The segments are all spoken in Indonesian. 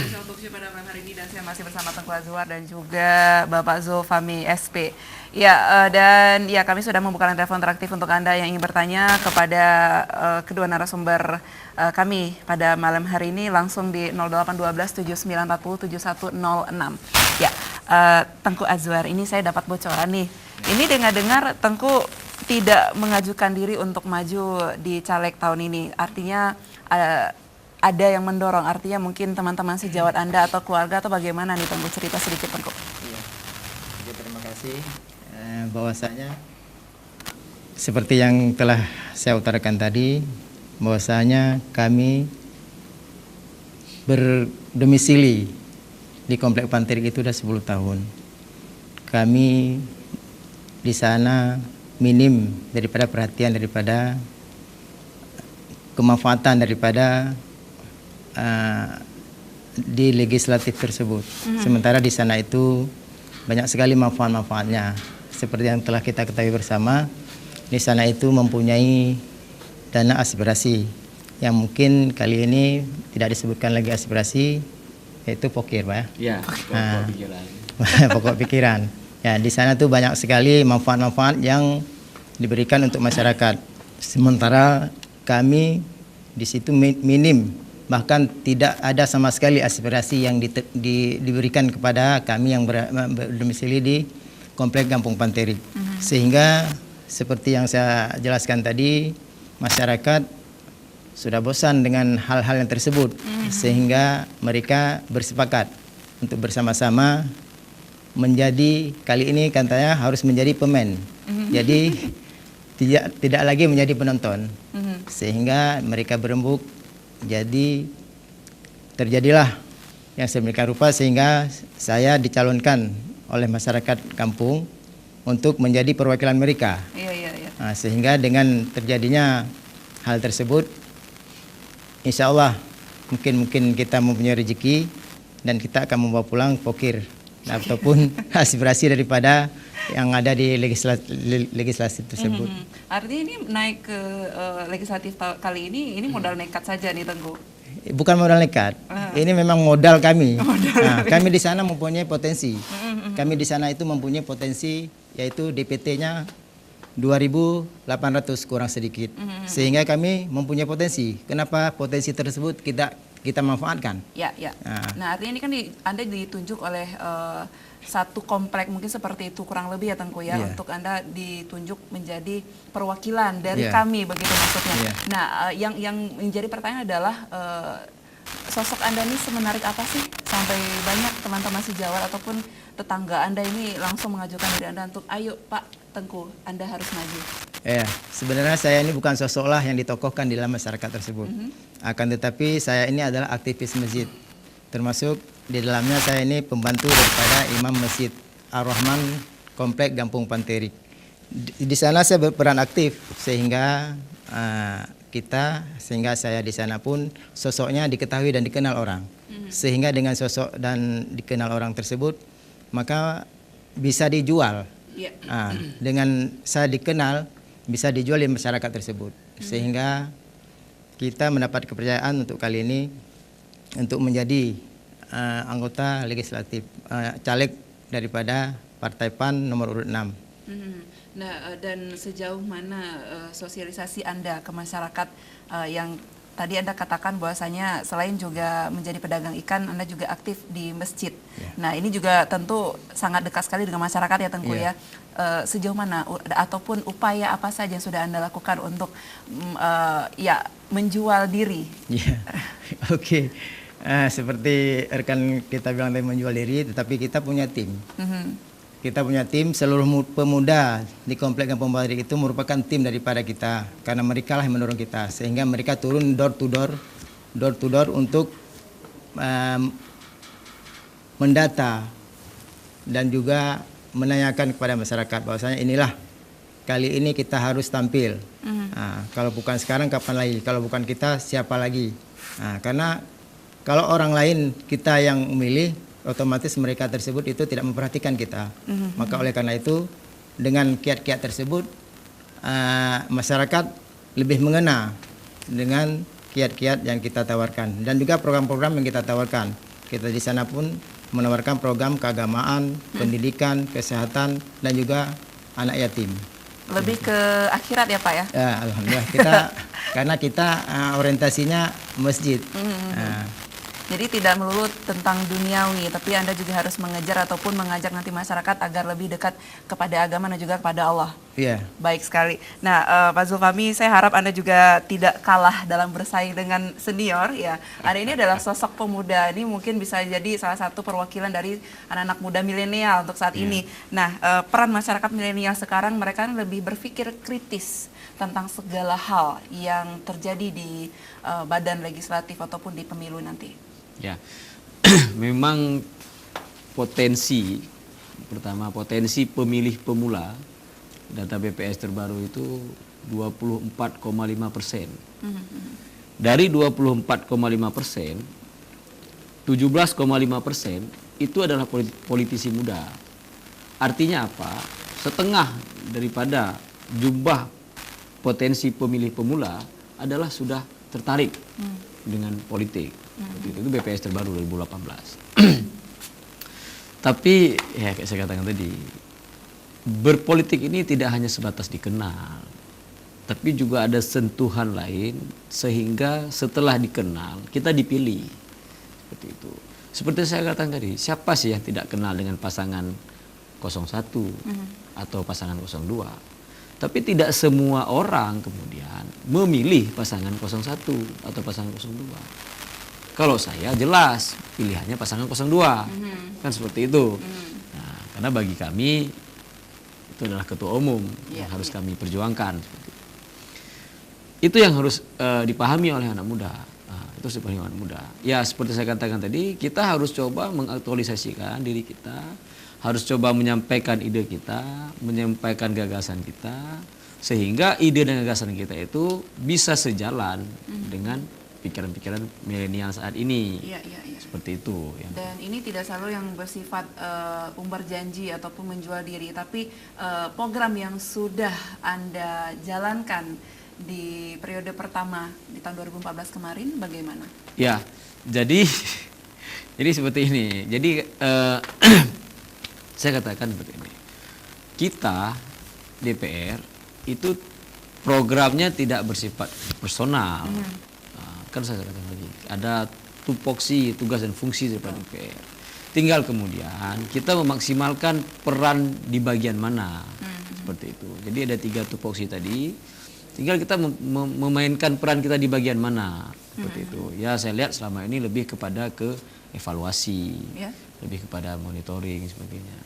Special Talk Show pada malam hari ini dan saya masih bersama Tengku Azwar dan juga Bapak Zulfahmi SP. Ya, dan ya kami sudah membuka line telepon interaktif untuk Anda yang ingin bertanya kepada kedua narasumber kami pada malam hari ini langsung di 0812 7940 7106. Ya, Tengku Azwar, ini saya dapat bocoran nih. Ini dengar-dengar Tengku tidak mengajukan diri untuk maju di caleg tahun ini. Artinya ada yang mendorong, artinya mungkin teman-teman sejawat Anda atau keluarga atau bagaimana nih Tengku, cerita sedikit Tengku. Iya. Jadi, terima kasih. Bahwasanya seperti yang telah saya utarakan tadi, bahwasanya kami berdomisili di Komplek Panterik itu sudah 10 tahun. Kami di sana minim daripada perhatian, daripada kemanfaatan daripada di legislatif tersebut. Sementara di sana itu banyak sekali manfaat-manfaatnya. Seperti yang telah kita ketahui bersama, di sana itu mempunyai dana aspirasi yang mungkin kali ini tidak disebutkan lagi aspirasi, yaitu pokir, Pak. Ya, pokok pikiran. Pokok pikiran. Ya, di sana tuh banyak sekali manfaat-manfaat yang diberikan untuk masyarakat. Sementara kami di situ minim, bahkan tidak ada sama sekali aspirasi yang diberikan kepada kami yang berdomisili di Komplek Kampung Panterik. Sehingga seperti yang saya jelaskan tadi, masyarakat sudah bosan dengan hal-hal yang tersebut, sehingga mereka bersepakat untuk bersama-sama menjadi, kali ini katanya harus menjadi pemain. Jadi tidak lagi menjadi penonton. Sehingga mereka berembuk, jadi terjadilah yang sedemikian rupa sehingga saya dicalonkan oleh masyarakat kampung untuk menjadi perwakilan mereka. Nah, sehingga dengan terjadinya hal tersebut, insya Allah mungkin kita mempunyai rezeki dan kita akan membawa pulang pokir ataupun aspirasi daripada yang ada di legislasi tersebut. Artinya ini naik ke legislatif kali ini modal nekat saja nih Tengku? Bukan modal nekat, ini memang modal kami. Nah, kami di sana mempunyai potensi. Kami di sana itu mempunyai potensi, yaitu DPT-nya 2.800 kurang sedikit. Sehingga kami mempunyai potensi. Kenapa potensi tersebut kita manfaatkan? Ya. Nah, artinya ini kan Anda ditunjuk oleh satu komplek mungkin seperti itu kurang lebih ya Tengku ya, untuk Anda ditunjuk menjadi perwakilan dari kami, begitu maksudnya. Nah, yang menjadi pertanyaan adalah sosok Anda ini semenarik apa sih sampai banyak teman-teman sejawat ataupun tetangga Anda ini langsung mengajukan diri Anda untuk ayo Pak Tengku, Anda harus maju. Sebenarnya saya ini bukan sosok lah yang ditokohkan di dalam masyarakat tersebut. Akan tetapi saya ini adalah aktivis masjid. Termasuk di dalamnya saya ini pembantu daripada Imam Masjid Ar-Rahman Komplek Kampung Panterik. Di sana saya berperan aktif sehingga sehingga saya di sana pun sosoknya diketahui dan dikenal orang. Sehingga dengan sosok dan dikenal orang tersebut, maka bisa dijual. Dengan saya dikenal, bisa dijual di masyarakat tersebut. Sehingga kita mendapat kepercayaan untuk kali ini untuk menjadi anggota legislatif, caleg daripada Partai PAN nomor urut 6. Nah, dan sejauh mana sosialisasi Anda ke masyarakat yang tadi Anda katakan bahwasanya selain juga menjadi pedagang ikan, Anda juga aktif di masjid. Nah, ini juga tentu sangat dekat sekali dengan masyarakat ya Tengku ya. Sejauh mana ataupun upaya apa saja yang sudah Anda lakukan untuk menjual diri? Oke. Seperti rekan kita bilang tadi menjual diri, tetapi kita punya tim. Kita punya tim, seluruh pemuda di Komplek Kampung Panterik itu merupakan tim daripada kita, karena mereka lah yang mendorong kita, sehingga mereka turun door to door untuk mendata dan juga menanyakan kepada masyarakat bahwasanya inilah kali ini kita harus tampil. Kalau bukan sekarang kapan lagi? Kalau bukan kita siapa lagi? Karena kalau orang lain kita yang memilih, otomatis mereka tersebut itu tidak memperhatikan kita. Maka oleh karena itu dengan kiat-kiat tersebut masyarakat lebih mengena dengan kiat-kiat yang kita tawarkan dan juga program-program yang kita tawarkan. kita di sana pun menawarkan program keagamaan, pendidikan, kesehatan, dan juga anak yatim. Lebih ke akhirat ya Pak ya? Ya, alhamdulillah kita karena kita orientasinya masjid. Jadi tidak melulu tentang duniawi, tapi Anda juga harus mengejar ataupun mengajak nanti masyarakat agar lebih dekat kepada agama dan juga kepada Allah. Iya. Baik sekali. Nah, Pak Zulfahmi, saya harap Anda juga tidak kalah dalam bersaing dengan senior ya. Anda ini adalah sosok pemuda, ini mungkin bisa jadi salah satu perwakilan dari anak-anak muda milenial untuk saat ini. Nah, peran masyarakat milenial sekarang mereka lebih berpikir kritis tentang segala hal yang terjadi di badan legislatif ataupun di pemilu nanti. Ya, memang potensi pemilih pemula data BPS terbaru itu 24,5%. Dari 24,5%, 17,5% itu adalah politisi muda. Artinya apa? Setengah daripada jumlah potensi pemilih pemula adalah sudah tertarik dengan politik. Itu BPS terbaru 2018. Tapi ya kayak saya katakan tadi, berpolitik ini tidak hanya sebatas dikenal, tapi juga ada sentuhan lain sehingga setelah dikenal kita dipilih. Seperti itu. Seperti saya katakan tadi, siapa sih yang tidak kenal dengan pasangan 01 atau pasangan 02? Tapi tidak semua orang kemudian memilih pasangan 01 atau pasangan 02. Kalau saya jelas pilihannya pasangan 02. Kan seperti itu. Nah, karena bagi kami itu adalah ketua umum yang harus kami perjuangkan. Itu yang harus dipahami oleh anak muda. Nah, itu dipahami oleh anak muda. Ya seperti saya katakan tadi, kita harus coba mengaktualisasikan diri kita, harus coba menyampaikan ide kita, menyampaikan gagasan kita, sehingga ide dan gagasan kita itu bisa sejalan dengan pikiran-pikiran milenial saat ini. Iya. Seperti itu. Ya. Dan ini tidak selalu yang bersifat umbar janji ataupun menjual diri, tapi program yang sudah Anda jalankan di periode pertama di tahun 2014 kemarin bagaimana? Ya, jadi seperti ini. Jadi saya katakan seperti ini. Kita DPR itu programnya tidak bersifat personal. Kan saya katakan lagi, ada tupoksi tugas dan fungsi daripada DPR. Tinggal kemudian kita memaksimalkan peran di bagian mana, seperti itu. Jadi ada 3 tupoksi tadi. Tinggal kita memainkan peran kita di bagian mana, seperti itu. Ya saya lihat selama ini lebih kepada ke evaluasi, lebih kepada monitoring sebagainya.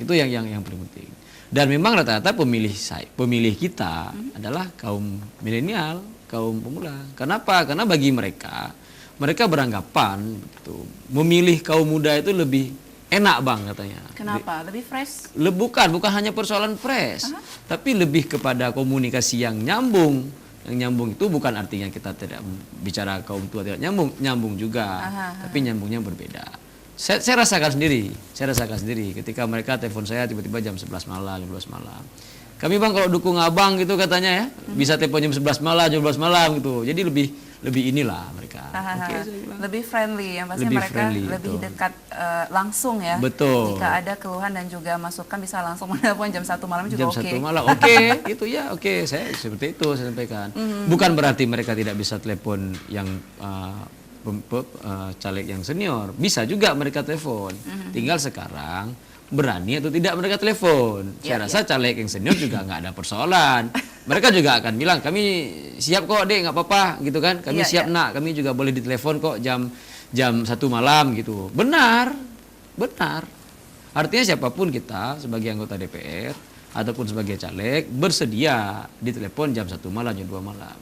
Itu yang paling penting. Dan memang rata-rata pemilih kita adalah kaum milenial, kaum pemula. Kenapa? Karena bagi mereka beranggapan gitu, memilih kaum muda itu lebih enak bang katanya. Kenapa? Lebih fresh? Bukan hanya persoalan fresh, tapi lebih kepada komunikasi yang nyambung. Yang nyambung itu bukan artinya kita tidak bicara kaum tua tidak nyambung juga, tapi nyambungnya berbeda. Saya rasakan sendiri ketika mereka telepon saya tiba-tiba jam 11 malam, 12 malam. Kami bang kalau dukung abang gitu katanya ya, bisa telepon jam 11 malam, jam 12 malam gitu. Jadi lebih inilah mereka. Lebih friendly, yang pasti lebih mereka friendly, lebih betul. dekat langsung ya. Betul. Jika ada keluhan dan juga masukan bisa langsung menelpon jam 1 malam juga oke. Jam 1 malam, oke. Itu ya oke. Saya seperti itu saya sampaikan. Bukan berarti mereka tidak bisa telepon yang caleg yang senior, bisa juga mereka telepon. Tinggal sekarang berani atau tidak mereka telepon. Saya rasa caleg yang senior juga nggak ada persoalan. Mereka juga akan bilang kami siap kok dek, nggak apa-apa gitu kan. Kami siap nak, kami juga boleh ditelepon kok jam 1 malam gitu. Benar. Artinya siapapun kita sebagai anggota DPR ataupun sebagai caleg bersedia ditelepon jam 1 malam, jam 2 malam.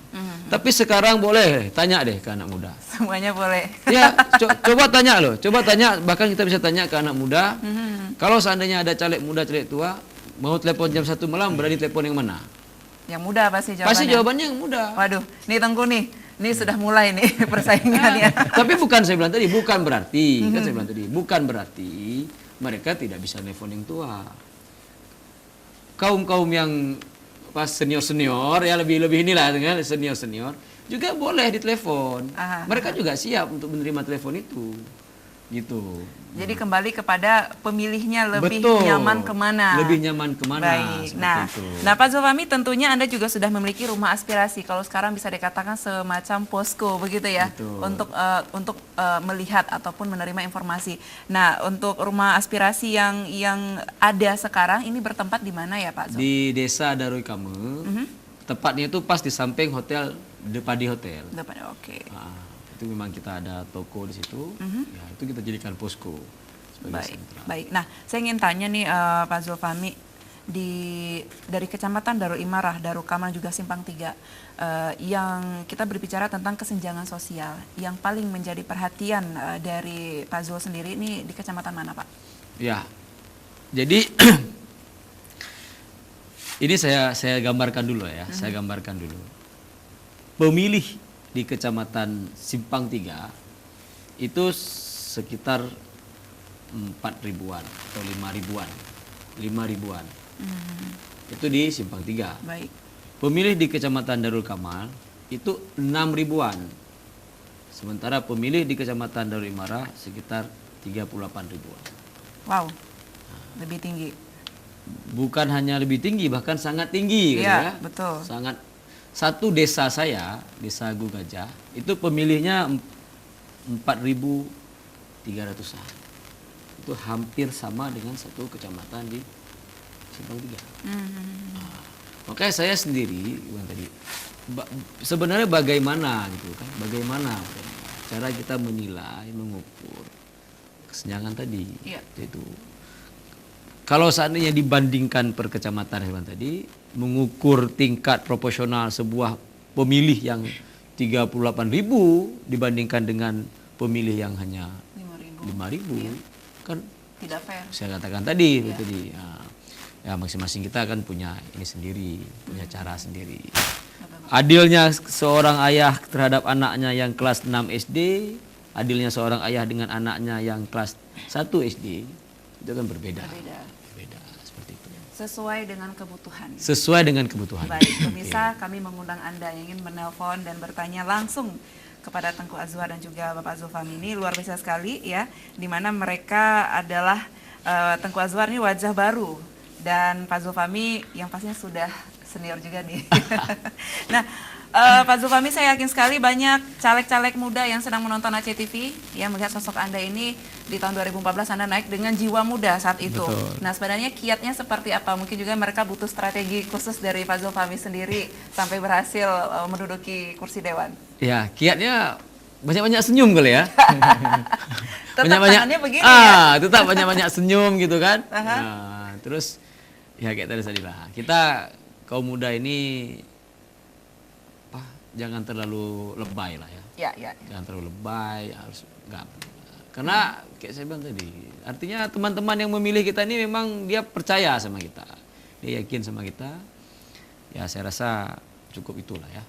Tapi sekarang boleh tanya deh ke anak muda. Semuanya boleh. Ya, coba tanya loh. Coba tanya, bahkan kita bisa tanya ke anak muda. Kalau seandainya ada caleg muda, caleg tua, mau telepon jam 1 malam, berani telepon yang mana? Yang muda pasti jawabannya. Pasti jawabannya yang muda. Waduh, nih Tengku nih. Ini sudah mulai nih persaingannya. Tapi bukan saya bilang tadi, bukan berarti. Kan saya bilang tadi, bukan berarti mereka tidak bisa telepon yang tua. Kaum-kaum yang pas senior ya lebih inilah dengan senior juga boleh ditelepon. Mereka juga siap untuk menerima telepon itu. gitu. Jadi kembali kepada pemilihnya lebih Betul. nyaman kemana. Lebih nyaman kemana. Baik. seperti Nah, itu. Pak Zulfahmi tentunya Anda juga sudah memiliki rumah aspirasi. Kalau sekarang bisa dikatakan semacam posko begitu ya, Betul. untuk melihat ataupun menerima informasi. Nah, untuk rumah aspirasi yang ada sekarang ini bertempat di mana ya Pak Zul? Di Desa Darul Kame, tepatnya itu pas di samping hotel Depadi Hotel. Oke. Nah, itu memang kita ada toko di situ. Ya, itu kita jadikan posko sebagai Baik, sentra. baik. Nah, saya ingin tanya nih Pak Zulfahmi, dari Kecamatan Darul Imarah, Darul Kamal juga Simpang 3, yang kita berbicara tentang kesenjangan sosial, yang paling menjadi perhatian dari Pak Zul sendiri ini di kecamatan mana Pak? Ya, jadi ini saya gambarkan dulu ya, saya gambarkan dulu. Pemilih di Kecamatan Simpang 3 itu sekitar 4 ribuan atau 5 ribuan. 5 ribuan. Itu di Simpang 3. Baik. Pemilih di Kecamatan Darul Kamal itu 6 ribuan. Sementara pemilih di Kecamatan Darul Imarah sekitar 38 ribuan. Wow, lebih tinggi. Bukan hanya lebih tinggi, bahkan sangat tinggi. Iya, gitu ya. betul. Sangat. Satu desa saya, Desa Gugajah, itu pemilihnya 4.300-an. Itu hampir sama dengan satu kecamatan di Simpang 3. Makanya saya sendiri tadi sebenarnya bagaimana gitu kan? Bagaimana cara kita menilai, mengukur kesenjangan tadi. Iya. Itu. Kalau seandainya dibandingkan per kecamatan hewan tadi, mengukur tingkat proporsional sebuah pemilih yang 38.000 dibandingkan dengan pemilih yang hanya 5.000, kan Tidak fair. saya katakan tadi itu tadi ya masing-masing kita kan punya ini sendiri, punya cara sendiri. Adilnya seorang ayah terhadap anaknya yang kelas 6 SD, adilnya seorang ayah dengan anaknya yang kelas 1 SD, itu kan berbeda. Berbeda seperti itu. Sesuai dengan kebutuhan. Sesuai dengan kebutuhan. Baik, pemirsa, kami mengundang Anda yang ingin menelpon dan bertanya langsung kepada Tengku Azwar dan juga Bapak Zulfahmi ini luar biasa sekali ya, di mana mereka adalah Tengku Azwar ini wajah baru dan Pak Zulfahmi yang pastinya sudah senior juga nih. Nah, Pak Zulfahmi, saya yakin sekali banyak caleg-caleg muda yang sedang menonton ACTV yang melihat sosok Anda ini di tahun 2014 Anda naik dengan jiwa muda saat itu. Betul. Nah, sebenarnya kiatnya seperti apa? Mungkin juga mereka butuh strategi khusus dari Pak Zulfahmi sendiri sampai berhasil menduduki kursi dewan. Ya, kiatnya banyak-banyak senyum kali ya. Tetap tangannya begini ya. Tetap banyak-banyak senyum gitu kan. Nah, terus ya kayak tadi lah. Kita kaum muda ini jangan terlalu lebay lah ya. Ya. Jangan terlalu lebay, harus enggak. Karena kayak saya bilang tadi, artinya teman-teman yang memilih kita ini memang dia percaya sama kita. Dia yakin sama kita. Ya saya rasa cukup itulah ya.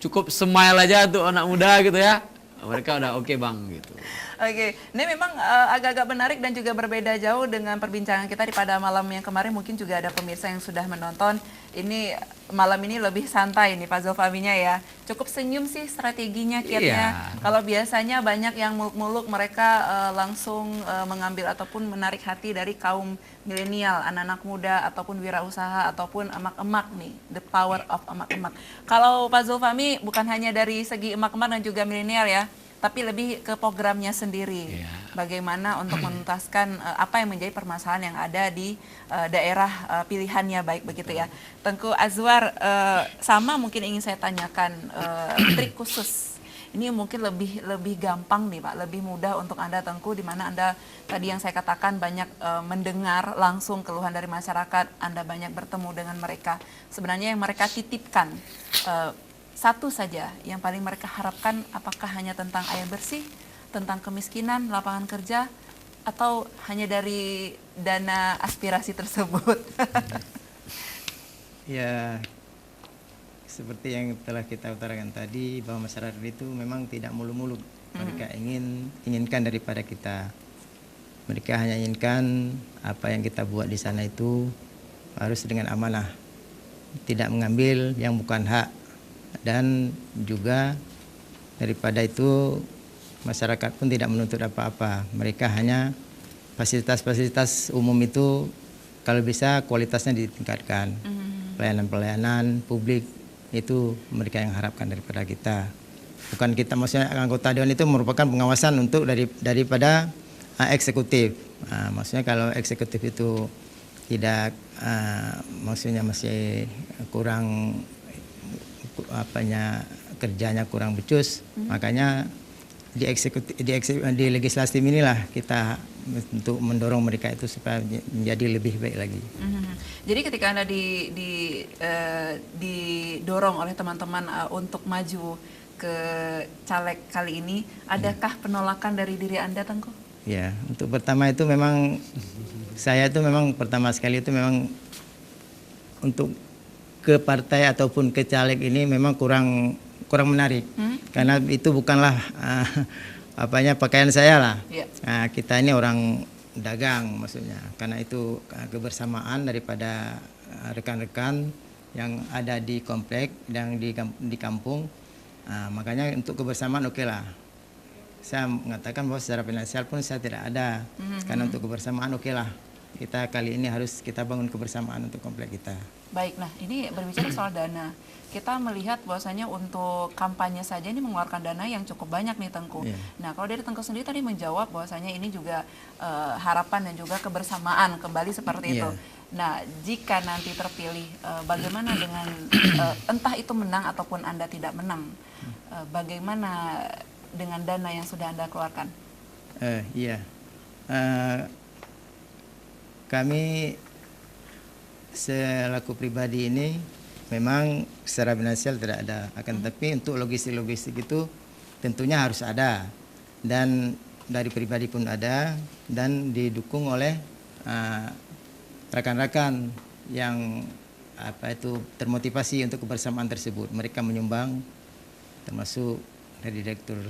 Cukup smile aja untuk anak muda gitu ya. Mereka udah oke bang gitu. Oke, ini memang agak-agak menarik dan juga berbeda jauh dengan perbincangan kita di pada malam yang kemarin. Mungkin juga ada pemirsa yang sudah menonton. Ini malam ini lebih santai nih Pak Zulfahminya ya. Cukup senyum sih strateginya, kiatnya. Iya. Kalau biasanya banyak yang muluk-muluk, mereka langsung mengambil ataupun menarik hati dari kaum milenial, anak-anak muda ataupun wirausaha ataupun emak-emak nih. The power of emak-emak. Kalau Pak Zulfahmi bukan hanya dari segi emak-emak dan juga milenial ya, tapi lebih ke programnya sendiri. Iya. Bagaimana untuk menuntaskan apa yang menjadi permasalahan yang ada di daerah pilihannya, baik begitu ya. Tengku Azwar, sama mungkin ingin saya tanyakan trik khusus. Ini mungkin lebih gampang nih Pak, lebih mudah untuk Anda Tengku, di mana Anda tadi yang saya katakan banyak mendengar langsung keluhan dari masyarakat, Anda banyak bertemu dengan mereka. Sebenarnya yang mereka titipkan satu saja yang paling mereka harapkan, apakah hanya tentang air bersih, tentang kemiskinan, lapangan kerja, atau hanya dari dana aspirasi tersebut? Ya, seperti yang telah kita utarakan tadi, bahwa masyarakat itu memang tidak mulu-mulu. Mereka inginkan daripada kita. Mereka hanya inginkan apa yang kita buat di sana itu harus dengan amanah, tidak mengambil yang bukan hak. Dan juga daripada itu masyarakat pun tidak menuntut apa-apa. Mereka hanya fasilitas-fasilitas umum itu kalau bisa kualitasnya ditingkatkan. Pelayanan-pelayanan publik itu mereka yang harapkan daripada kita. Bukan kita, maksudnya anggota dewan itu merupakan pengawasan untuk daripada eksekutif. Maksudnya kalau eksekutif itu tidak maksudnya masih kurang kerjanya kurang becus, makanya di legislatif inilah kita untuk mendorong mereka itu supaya menjadi lebih baik lagi. Jadi ketika Anda didorong oleh teman-teman untuk maju ke caleg kali ini, adakah penolakan dari diri Anda, Tengku? Ya, untuk pertama itu memang saya itu memang pertama sekali itu memang untuk ke partai ataupun ke caleg ini memang kurang menarik, karena itu bukanlah pakaian saya lah. Kita ini orang dagang maksudnya, karena itu kebersamaan daripada rekan-rekan yang ada di komplek dan di kampung. Makanya untuk kebersamaan oke lah. Saya mengatakan bahwa secara finansial pun saya tidak ada, karena untuk kebersamaan oke lah. Kita kali ini harus kita bangun kebersamaan untuk komplek kita. Baik, nah ini berbicara soal dana. Kita melihat bahwasanya untuk kampanye saja ini mengeluarkan dana yang cukup banyak nih, Tengku. Nah, kalau dari Tengku sendiri tadi menjawab bahwasanya ini juga harapan dan juga kebersamaan kembali seperti itu. Nah, jika nanti terpilih, bagaimana dengan entah itu menang ataupun Anda tidak menang, bagaimana dengan dana yang sudah Anda keluarkan? Kami selaku pribadi ini memang secara finansial tidak ada, akan tapi untuk logistik itu tentunya harus ada, dan dari pribadi pun ada, dan didukung oleh rekan-rekan yang termotivasi untuk kebersamaan tersebut. Mereka menyumbang, termasuk dari direktur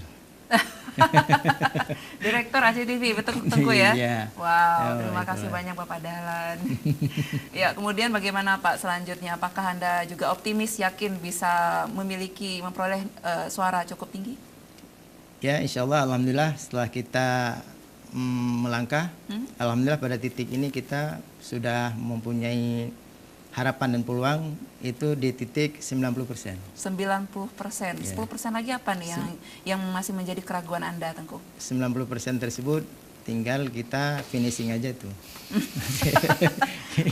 Direktur ACTV, betul Tengku ya? Wow, terima kasih itulah. banyak Bapak Dahlan. Ya, kemudian bagaimana Pak selanjutnya? Apakah Anda juga optimis, yakin bisa memperoleh suara cukup tinggi? Ya, insya Allah, alhamdulillah setelah kita melangkah, alhamdulillah pada titik ini kita sudah mempunyai harapan dan peluang itu di titik 90%. 90%. 10% lagi apa nih yang masih menjadi keraguan Anda, Tengku? 90% tersebut tinggal kita finishing aja tuh.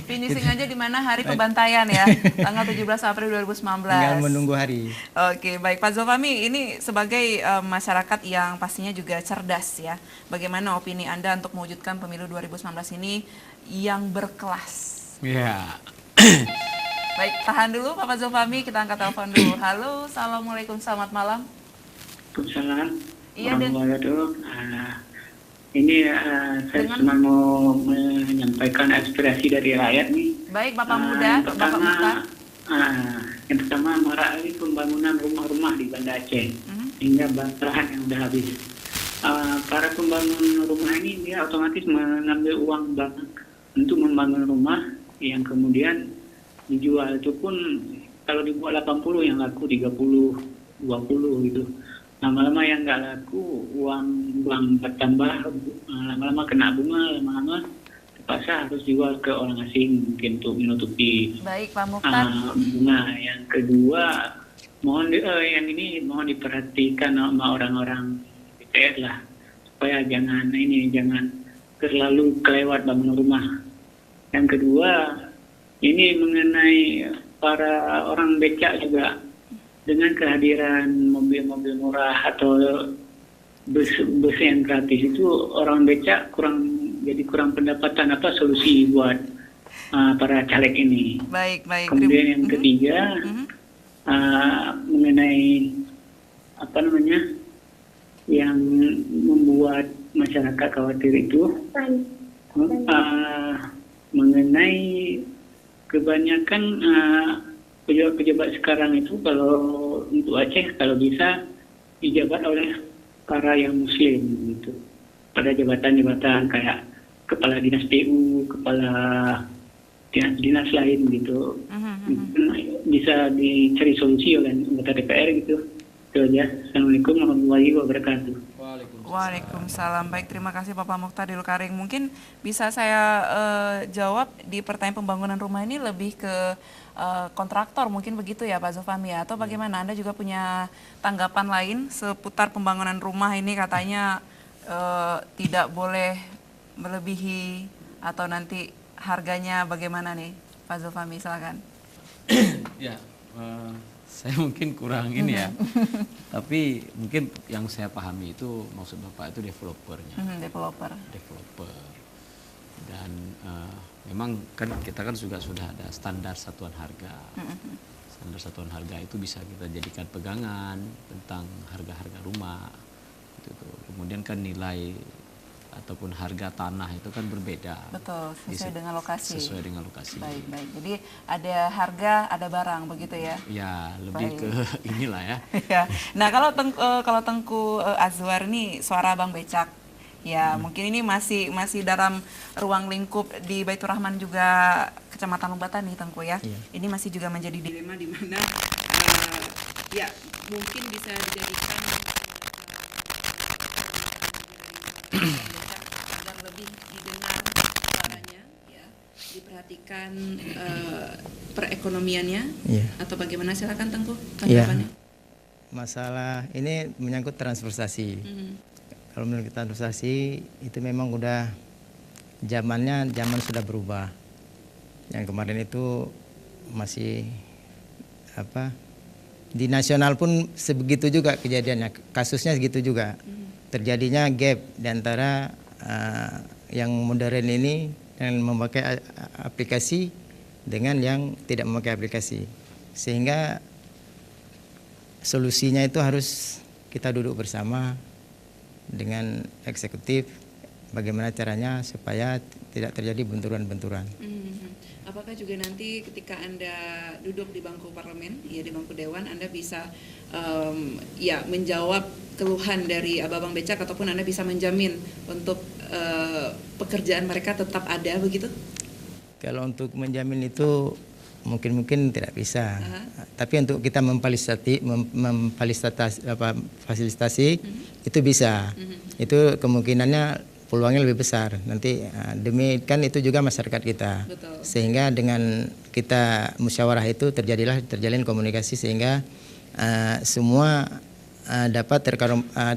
Finishing aja di mana hari pembantaian ya, tanggal 17 April 2019. Tinggal menunggu hari. Oke, baik Pak Zulfahmi, ini sebagai masyarakat yang pastinya juga cerdas ya. Bagaimana opini Anda untuk mewujudkan pemilu 2019 ini yang berkelas? Ya. Baik, tahan dulu Bapak Zulfahmi, kita angkat telepon dulu. Halo, Assalamualaikum, selamat malam. Waalaikumsalam. Iya, Ini saya cuma mau menyampaikan aspirasi dari rakyat nih. Baik, Bapak Muda, Bapak Mukhtar. Yang pertama, melalui pembangunan rumah-rumah di Banda Aceh hingga lahan yang sudah habis. Para pembangun rumah ini dia otomatis mengambil uang bank untuk membangun rumah yang kemudian dijual. Itu pun kalau dibuat 80 yang laku 30, 20 gitu. Lama-lama yang nggak laku, uang bertambah, lama-lama kena bunga, lama-lama terpaksa harus jual ke orang asing mungkin untuk menutupi Baik, Pak Mukhtar. bunga. Yang kedua, mohon diperhatikan sama orang-orang BTS lah, supaya jangan terlalu kelewat bangun rumah. Yang kedua, ini mengenai para orang becak juga, dengan kehadiran mobil-mobil murah atau bus yang gratis itu orang becak jadi kurang pendapatan. Apa solusi buat para caleg ini? Baik. Kemudian yang ketiga, mengenai yang membuat masyarakat khawatir itu mengenai kebanyakan pejabat sekarang itu, kalau untuk Aceh kalau bisa dijabat oleh para yang muslim gitu, pada jabatan-jabatan kayak kepala dinas PU, kepala dinas lain gitu. Bisa dicari solusi oleh anggota DPR gitu. Itu aja. Assalamualaikum warahmatullahi wabarakatuh. Waalaikumsalam. Baik, terima kasih Bapak Mukhtar Dilkaring. Mungkin bisa saya jawab di pertanyaan pembangunan rumah ini lebih ke kontraktor, mungkin begitu ya Pak Zulfahmi ya? Atau bagaimana? Anda juga punya tanggapan lain seputar pembangunan rumah ini, katanya tidak boleh melebihi atau nanti harganya bagaimana nih Pak Zulfahmi, silakan. Ya, saya mungkin kurang ini ya. Tapi mungkin yang saya pahami itu maksud Bapak itu developernya. Developer. Dan memang kan kita kan juga sudah ada standar satuan harga. Standar satuan harga itu bisa kita jadikan pegangan tentang harga-harga rumah. Gitu. Kemudian kan nilai ataupun harga tanah itu kan berbeda. Betul, sesuai dengan lokasi. Sesuai dengan lokasi. Baik. Jadi ada harga, ada barang, begitu ya? Ya, lebih ke inilah ya. Ya. Nah, kalau Tengku Azwar ini suara Bang Becak. Ya, mungkin ini masih dalam ruang lingkup di Baitur Rahman juga Kecamatan Lumbatan nih Tengku ya. Iya. Ini masih juga menjadi dilema di mana ya mungkin bisa dijadikan agar lebih didengar suaranya, ya, diperhatikan perekonomiannya, atau bagaimana, silakan Tengku tanggapannya. Masalah ini menyangkut transportasi. Kalau menurut transportasi itu memang udah zaman sudah berubah. Yang kemarin itu masih di nasional pun sebegitu juga kejadiannya, kasusnya segitu juga. Terjadinya gap di antara yang modern ini yang memakai aplikasi dengan yang tidak memakai aplikasi. Sehingga solusinya itu harus kita duduk bersama dengan eksekutif, bagaimana caranya supaya tidak terjadi benturan-benturan. Apakah juga nanti ketika Anda duduk di bangku parlemen, ya di bangku dewan, Anda bisa menjawab keluhan dari abang becak, ataupun Anda bisa menjamin untuk pekerjaan mereka tetap ada begitu? Kalau untuk menjamin itu mungkin tidak bisa. Tapi untuk kita memfasilitasi itu bisa. Itu kemungkinannya peluangnya lebih besar. Nanti demi kan itu juga masyarakat kita. Betul. Sehingga dengan kita musyawarah itu terjalin komunikasi sehingga semua dapat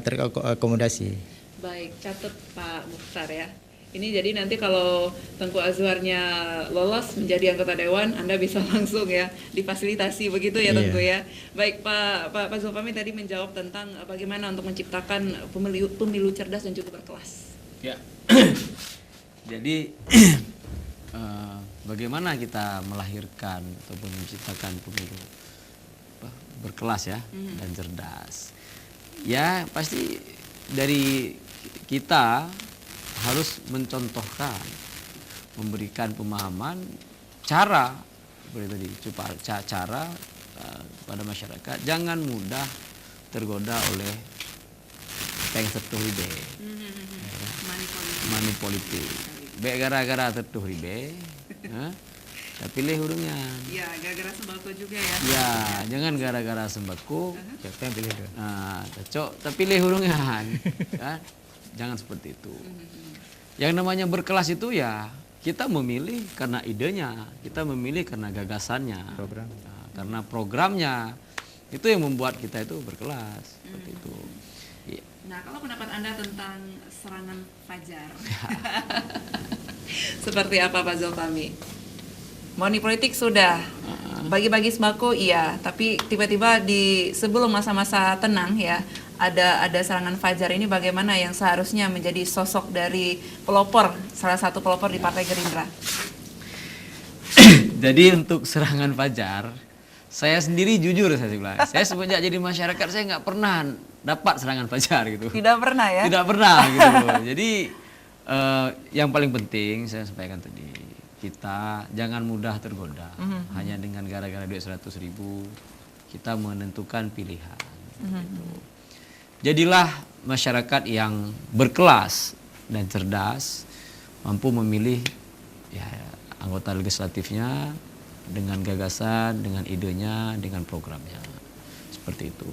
terakomodasi. Baik, catat Pak Mukhtar ya. Ini jadi nanti kalau Tengku Azwarnya lolos menjadi anggota dewan, Anda bisa langsung ya difasilitasi begitu ya Tengku ya. Baik, Pak Zulfahmi tadi menjawab tentang bagaimana untuk menciptakan pemilu cerdas dan juga berkelas. Ya. Jadi bagaimana kita melahirkan ataupun menciptakan pemilu berkelas ya dan cerdas. Ya, pasti dari kita harus mencontohkan, memberikan pemahaman cara pada masyarakat, jangan mudah tergoda oleh peng setuh ribe, money politik. Baik gara-gara tertuh ribe, tapi pilih hurungnya. Ya, gara-gara sembako juga ya. Ya, jangan gara-gara sembako. Siapa yang pilih dulu? Cocok, tapi pilih hurungnya. Kan? Jangan seperti itu. Yang namanya berkelas itu ya kita memilih karena idenya, kita memilih karena gagasannya, karena programnya. Itu yang membuat kita itu berkelas. Seperti itu. Ya. Nah, kalau pendapat Anda tentang serangan fajar, seperti apa Pak Zulfahmi? Money politik sudah, bagi-bagi sembako iya, tapi tiba-tiba sebelum masa-masa tenang ya, ada serangan fajar ini, bagaimana yang seharusnya menjadi sosok dari pelopor, salah satu pelopor di Partai Gerindra? Jadi untuk serangan fajar, saya sendiri jujur saya bilang, saya semenjak jadi masyarakat saya nggak pernah dapat serangan fajar gitu. Tidak pernah ya? Tidak pernah gitu. Jadi yang paling penting saya sampaikan tadi, kita jangan mudah tergoda hanya dengan gara-gara duit 100.000 kita menentukan pilihan. Gitu. Jadilah masyarakat yang berkelas dan cerdas, mampu memilih ya, anggota legislatifnya dengan gagasan, dengan idenya, dengan programnya. Seperti itu.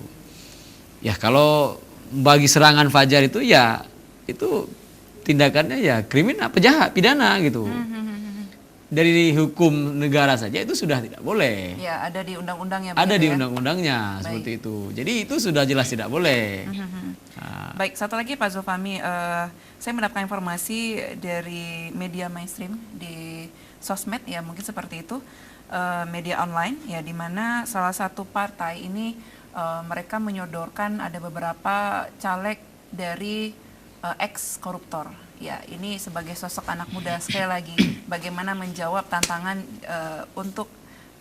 Ya kalau bagi serangan Fajar itu ya itu tindakannya ya kriminal, jahat, pidana gitu. Dari hukum negara saja itu sudah tidak boleh. Ya, ada di undang-undangnya. Ada begitu di ya? undang-undangnya seperti itu. Jadi itu sudah jelas tidak boleh. Baik, satu lagi Pak Zulfahmi, saya mendapatkan informasi dari media mainstream di sosmed ya mungkin seperti itu, media online ya, di mana salah satu partai ini mereka menyodorkan ada beberapa caleg dari ex koruptor. Ya, ini sebagai sosok anak muda sekali lagi, bagaimana menjawab tantangan untuk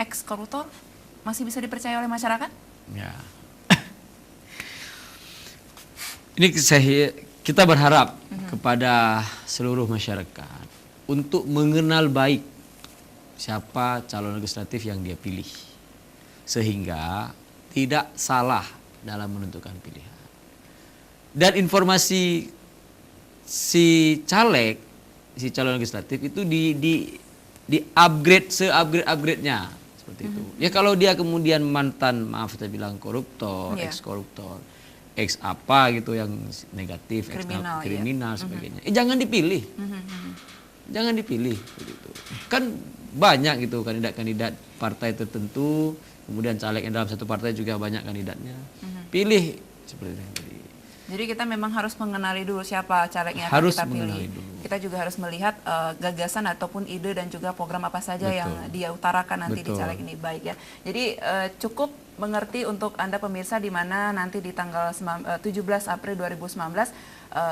ex koruptor masih bisa dipercaya oleh masyarakat? Ya. Ini kita berharap kepada seluruh masyarakat untuk mengenal baik siapa calon legislatif yang dia pilih, sehingga tidak salah dalam menentukan pilihan. Dan informasi si calon legislatif itu di upgrade se-upgrade-nya seperti itu. Ya kalau dia kemudian mantan, maaf saya bilang koruptor, ex koruptor, ex apa gitu yang negatif, kriminal sebagainya. Jangan dipilih. Jangan dipilih begitu. Kan banyak gitu kandidat-kandidat partai tertentu, kemudian caleg yang dalam satu partai juga banyak kandidatnya. Pilih seperti itu tadi. Jadi kita memang harus mengenali dulu siapa caleg yang Harus akan kita pilih. mengenali dulu. Kita juga harus melihat gagasan ataupun ide dan juga program apa saja yang dia utarakan nanti di caleg ini, baik ya. Jadi cukup mengerti untuk Anda pemirsa, di mana nanti di tanggal 17 April 2019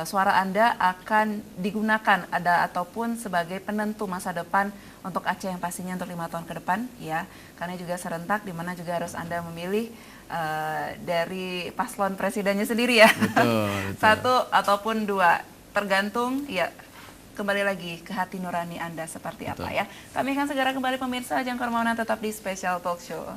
suara Anda akan digunakan ataupun sebagai penentu masa depan untuk Aceh yang pastinya untuk 5 tahun ke depan ya. Karena juga serentak, di mana juga harus Anda memilih dari paslon presidennya sendiri ya. Betul. Satu ataupun dua, tergantung ya, kembali lagi ke hati nurani Anda seperti apa ya. Kami akan segera kembali pemirsa, jangan kemana-mana, tetap di Special Talk Show.